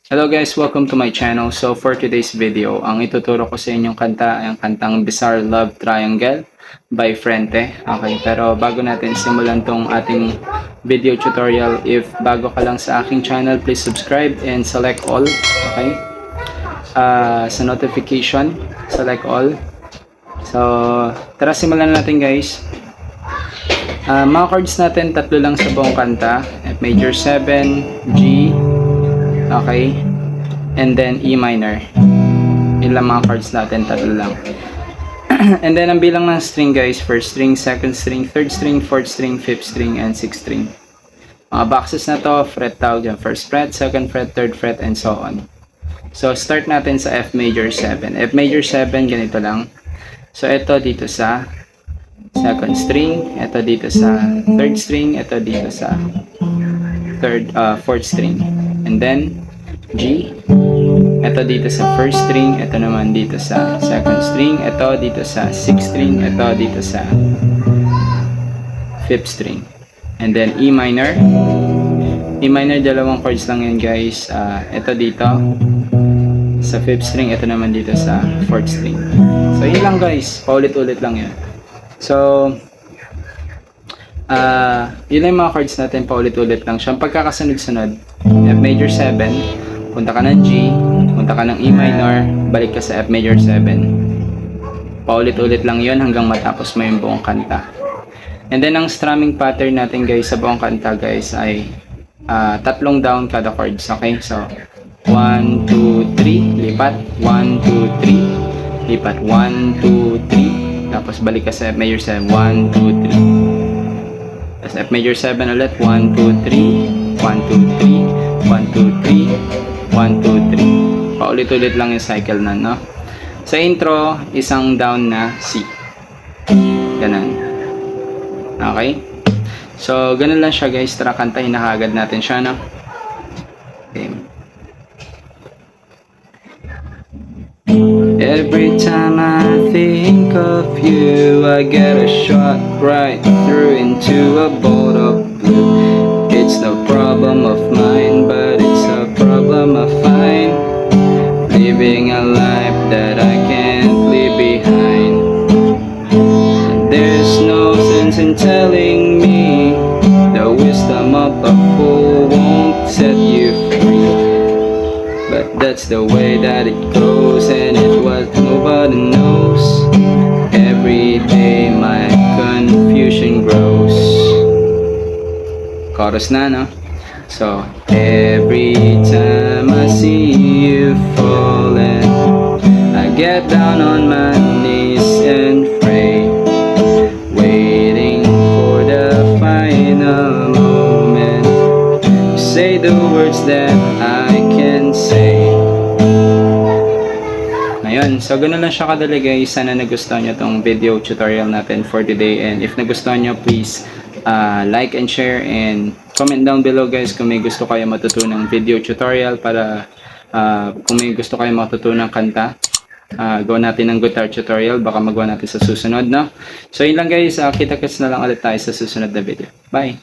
Hello guys, welcome to my channel. So for today's video, ang ituturo ko sa inyong kanta ay ang kantang Bizarre Love Triangle by Frente. Okay, pero bago natin simulan tong ating video tutorial, if bago ka lang sa aking channel, please subscribe and select all. Okay, sa notification, select all. So tara simulan natin guys. Mga chords natin, tatlo lang sa buong kanta. F major 7, G, okay, and then E minor. Yun lang mga chords natin, tatlo lang. And then ang bilang ng string guys, first string, second string, third string, fourth string, fifth string, and sixth string. Mga boxes na to, fret tawag dyan, first fret, second fret, third fret, and so on. So start natin sa F major 7. F major 7, ganito lang. So ito dito sa second string, ito dito sa third string, ito dito sa fourth string, and then G, ito dito sa first string, ito naman dito sa second string, ito dito sa sixth string, ito dito sa fifth string, and then E minor. E minor, dalawang chords lang yan guys. Ito dito sa fifth string, ito naman dito sa fourth string. So yun lang guys, paulit-ulit lang yan. So yun lang yung mga chords natin, paulit-ulit lang siya. Pagkakasunod-sunod, F major 7, punta ka ng G, punta ka ng E minor, balik ka sa F major 7. Paulit-ulit lang yun hanggang matapos mo yung buong kanta. And then ang strumming pattern natin guys sa buong kanta guys ay tatlong down kada chords. Okay, so 1, 2, 3, lipat, 1, 2, 3, lipat, 1, 2, 3, tapos balik ka sa F major 7, 1, 2, 3. Tapos F major 7 ulit, 1, 2, 3, 1, 2, 3, 1, 2, 3, 1, 2, 3. Paulit-ulit lang yung cycle na, no? Sa intro, isang down na C. Ganun. Okay? So, ganun lang siya guys. Tara, kantahin na kagad natin siya, no? Okay. Every time I think of you, I get a shot right through into a bolt of blue. It's no problem of mine, but it's a problem of mine. Living a life that I can't leave behind. There's no sense in telling me the wisdom of a fool won't set you free. But that's the way that it goes, and it's what nobody knows. Every day my confusion grows. Chorus na, no? So, every time I see you falling, I get down on my knees and pray, waiting for the final moment to say the words that I can say. Ayun, so ganoon lang siya kadali guys. Sana nagustuhan nyo tong video tutorial natin for today, and if nagustuhan nyo, please like and share and comment down below guys kung may gusto kayo matutunang video tutorial, para kung may gusto kayo matutunang kanta, gawa natin ng guitar tutorial, baka magawa natin sa susunod, no? So yun lang guys, kita-kits na lang ulit tayo sa susunod na video. Bye!